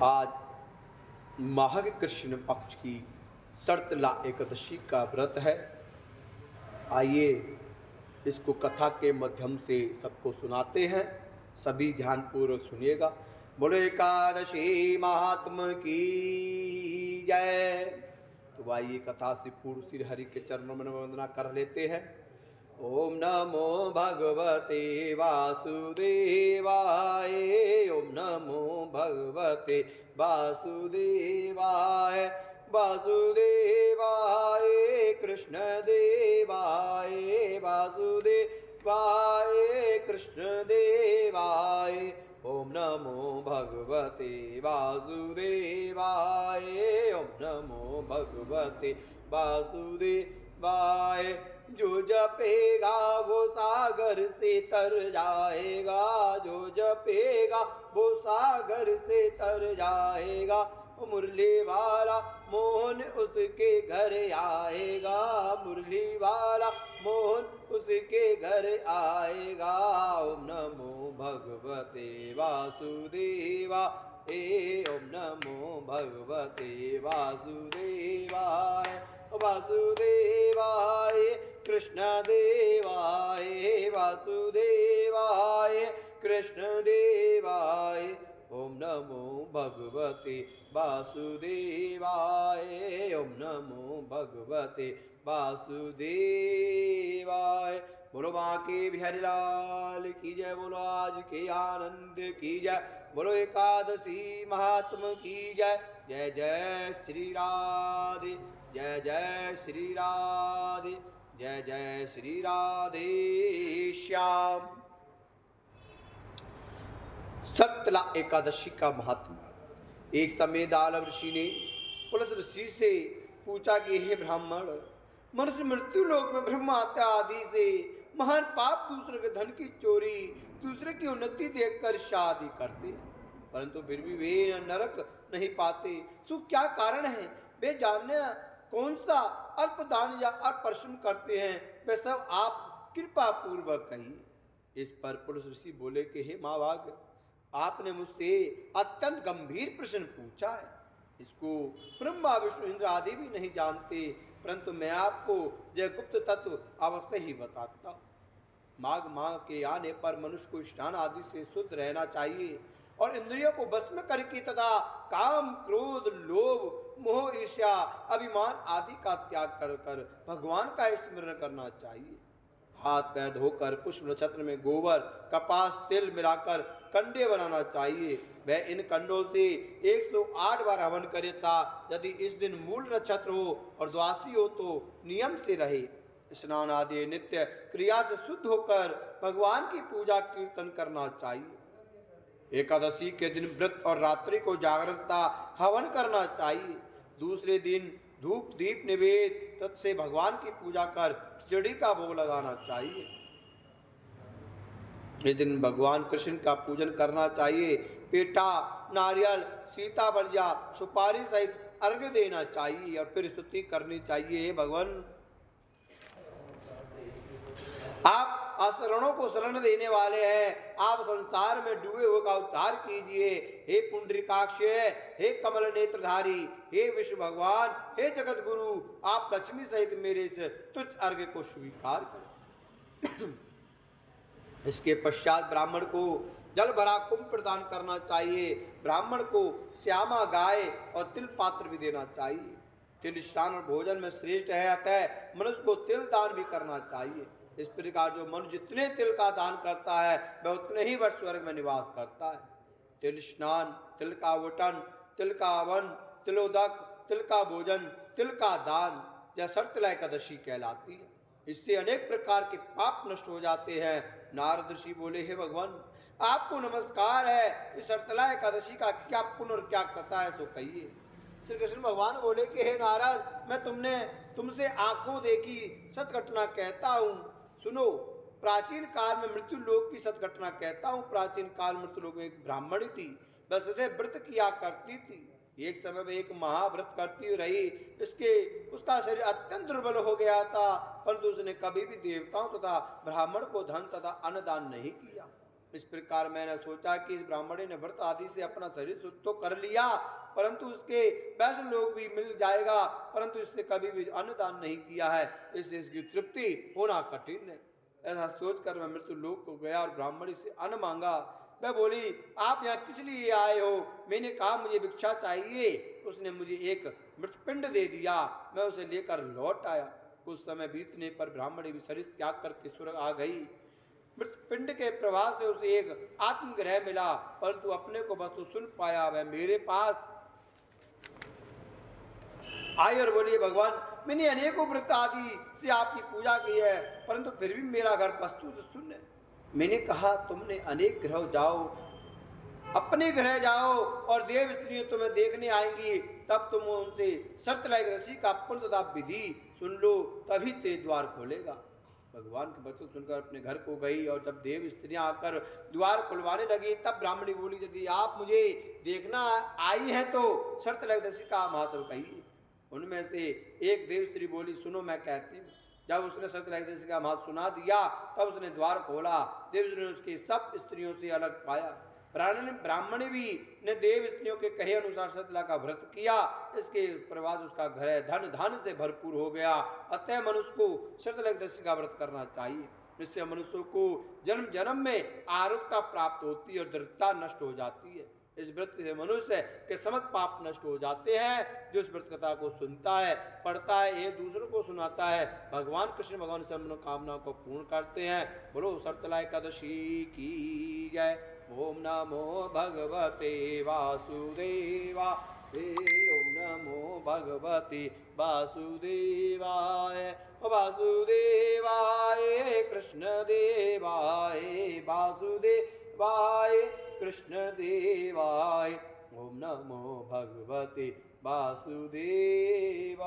आज माघ कृष्ण पक्ष की शर्तला एकादशी का व्रत है। आइए इसको कथा के माध्यम से सबको सुनाते हैं, सभी ध्यानपूर्वक सुनिएगा। बोलो एकादशी महात्मा की जय। तो आइए कथा से पूर्व श्री हरि के चरणों में वंदना कर लेते हैं। ओम नमो भगवते वासुदेवाय। ओम नमो भगवते वासुदेवाय। वासुदेवाय कृष्ण देवाय। वासुदेवाय कृष्ण देवाय। ओम नमो भगवते वासुदेवाय। ओम नमो भगवते वासुदेवाय। जो जपेगा वो सागर से तर जाएगा। जो जपेगा वो सागर से तर जाएगा। मुरली वाला मोहन उसके घर आएगा। मुरली वाला मोहन उसके घर आएगा। ओम नमो भगवते वासुदेवा। ओम नमो भगवते वासुदेवाय। वासुदेवाय कृष्ण देवाय। वासुदेवाय कृष्ण देवाय। ओम नमो भगवते वासुदेवाय। ओम नमो भगवते वासुदेवाय। बोलो बांके बिहारी लाल की जय। बोलो आज के आनंद की जय। बोलो एकादशी महात्मा की जय। जय जय श्री राधे। जय जय श्री राधे। जय जय श्री राधे श्याम। शर्तला एकादशी का महात्मा। एक समय दानव ऋषि ने पुलस्त ऋषि से पूछा कि हे ब्राह्मण, मनुष्य मृत्यु लोक में ब्रह्म हत्या आदि से महान पाप, दूसरे के धन की चोरी, दूसरे की उन्नति देखकर शादी करते हैं, परंतु फिर भी वे नरक नहीं पाते। सो क्या कारण है? वे जानने कौन सा अल्प दान या अल्प परिश्रम करते हैं, वे सब आप कृपा पूर्वक कहिए। इस पर पुरुष ऋषि बोले कि हे महाभाग, आपने मुझसे अत्यंत गंभीर प्रश्न पूछा है। इसको ब्रह्मा विष्णु इंद्र आदि भी नहीं जानते, परंतु मैं आपको यह गुप्त तत्व अवश्य ही बताता हूँ। माघ माह के आने पर मनुष्य को स्नान आदि से शुद्ध रहना चाहिए और इंद्रियों को बस में करके तथा काम, क्रोध, लोभ, मोह, ईर्ष्या, अभिमान आदि का त्याग कर कर भगवान का स्मरण करना चाहिए। हाथ पैर धोकर पुष्प नक्षत्र में गोबर, कपास, तिल मिलाकर कंडे बनाना चाहिए। वह इन कंडों से 108 बार हवन करे था। यदि इस दिन मूल नक्षत्र हो और द्वादशी हो तो नियम से रहे। स्नान आदि नित्य क्रिया से शुद्ध होकर भगवान की पूजा कीर्तन करना चाहिए। एकादशी के दिन व्रत और रात्रि को जागरण तथा हवन करना चाहिए। दूसरे दिन धूप दीप निवेद तत्से भगवान की पूजा कर खिचड़ी का भोग लगाना चाहिए। इस दिन भगवान कृष्ण का पूजन करना चाहिए। पेठा, नारियल, सीताबलिया, सुपारी सहित अर्घ्य देना चाहिए और फिर स्तुति करनी चाहिए। हे भगवान, आप असरणों को शरण देने वाले हैं। आप संसार में डूबे हुए का उद्धार कीजिए। हे पुंडरीकाक्ष, हे कमल नेत्रधारी, हे विष्णु भगवान, हे जगत गुरु, आप लक्ष्मी सहित मेरे इस तुच्छ अर्घ्य को स्वीकार करें। इसके पश्चात ब्राह्मण को जल भरा कुंभ प्रदान करना चाहिए। ब्राह्मण को श्यामा गाय और तिल पात्र भी देना चाहिए। तिल स्नान और भोजन में श्रेष्ठ है, अतः मनुष्य को तिल दान भी करना चाहिए। इस प्रकार जो मनुष्य जितने तिल का दान करता है वह उतने ही वर्ष स्वर्ग में निवास करता है। तिल स्नान, तिल का वटन, तिल का हवन, तिलोदक, तिल का भोजन, तिल का दान, यह शर्तला एकादशी कहलाती है। इससे अनेक प्रकार के पाप नष्ट हो जाते हैं। नारद ऋषि बोले, हे भगवान, आपको नमस्कार है। इस शर्तला एकादशी का क्या पुण्य और क्या कथा है, सो कहिए। श्री कृष्ण भगवान बोले कि हे नारद, मैं तुमसे आंखों देखी सत घटना कहता हूँ, सुनो। प्राचीन काल में मृत्यु लोक की सत घटना कहता हूँ। प्राचीन काल में मृत्यु लोक में एक ब्राह्मणी थी, वह सदैव व्रत किया करती थी। एक समय में एक महाव्रत करती रही। उसका शरीर अत्यंत दुर्बल हो गया था, परंतु उसने कभी भी देवताओं तथा ब्राह्मण को धन तथा अन्नदान नहीं किया। इस प्रकार मैंने सोचा कि इस ब्राह्मणी ने व्रत आदि से अपना शरीर शुद्ध तो कर लिया, परंतु उसके वैष्णव लोग भी मिल जाएगा, परंतु इसने कभी भी अन्नदान नहीं किया है, इससे इसकी तृप्ति होना कठिन है। ऐसा सोचकर मैं मृत्यु लोक को गया और ब्राह्मणी से अन्न मांगा। मैं बोली, आप यहाँ किस लिए आए हो? मैंने कहा मुझे भिक्षा चाहिए। उसने मुझे एक मृतपिंड दे दिया, मैं उसे लेकर लौट आया। कुछ समय बीतने पर ब्राह्मणी भी शरीर त्याग करके स्वर्ग आ गई। मृतपिंड के प्रवाह से उसे एक आत्मग्रह मिला, परंतु अपने को बस तो सुन पाया। वह मेरे पास आई और बोलिए, भगवान मैंने अनेकों व्रत आदि से आपकी पूजा की है, परंतु फिर भी मेरा घर वस्तु से शून्य है। मैंने कहा, तुमने अनेक ग्रह जाओ, अपने ग्रह जाओ और देव स्त्रियों तुम्हें देखने आएंगी, तब तुम उनसे सत्यलायक ऋषि का पुण्य तथा विधि सुन लो, तभी तेज द्वार खोलेगा। भगवान के वचन सुनकर अपने घर को गई और जब देव स्त्रियां आकर द्वार खुलवाने लगी, तब ब्राह्मणी बोली, यदि आप मुझे देखना आई हैं तो सत्यलायक ऋषि का महत्व कहिए। उनमें से एक देव स्त्री बोली, सुनो मैं कहती हूँ। जब उसने सत्यलायक ऋषि का महत्व सुना दिया, तब उसने द्वार खोला। देव ने उसके सब स्त्रियों से अलग पाया। ब्राह्मणी भी ने देव स्त्रियों के कहे अनुसार सतला का व्रत किया। इसके प्रवास उसका घर धन धन से भरपूर हो गया। अतः मनुष्य को सतलायक ऋषि का व्रत करना चाहिए। इससे मनुष्य को जन्म जन्म में आरुगता प्राप्त होती है और दृढ़ता नष्ट हो जाती है। इस व्रत से मनुष्य के समस्त पाप नष्ट हो जाते हैं। जो इस व्रत कथा को सुनता है, पढ़ता है, एक दूसरे को सुनाता है, भगवान कृष्ण भगवान से मनोकामनाओं को पूर्ण करते हैं। बोलो सतला एकादशी की जय। ओम नमो भगवते वासुदेवा, ओम नमो भगवते वासुदेवाय। वासुदेवाय कृष्ण देवाय, वासुदेवाय कृष्ण देवाय। ओम नमो भगवते वासुदेवाय।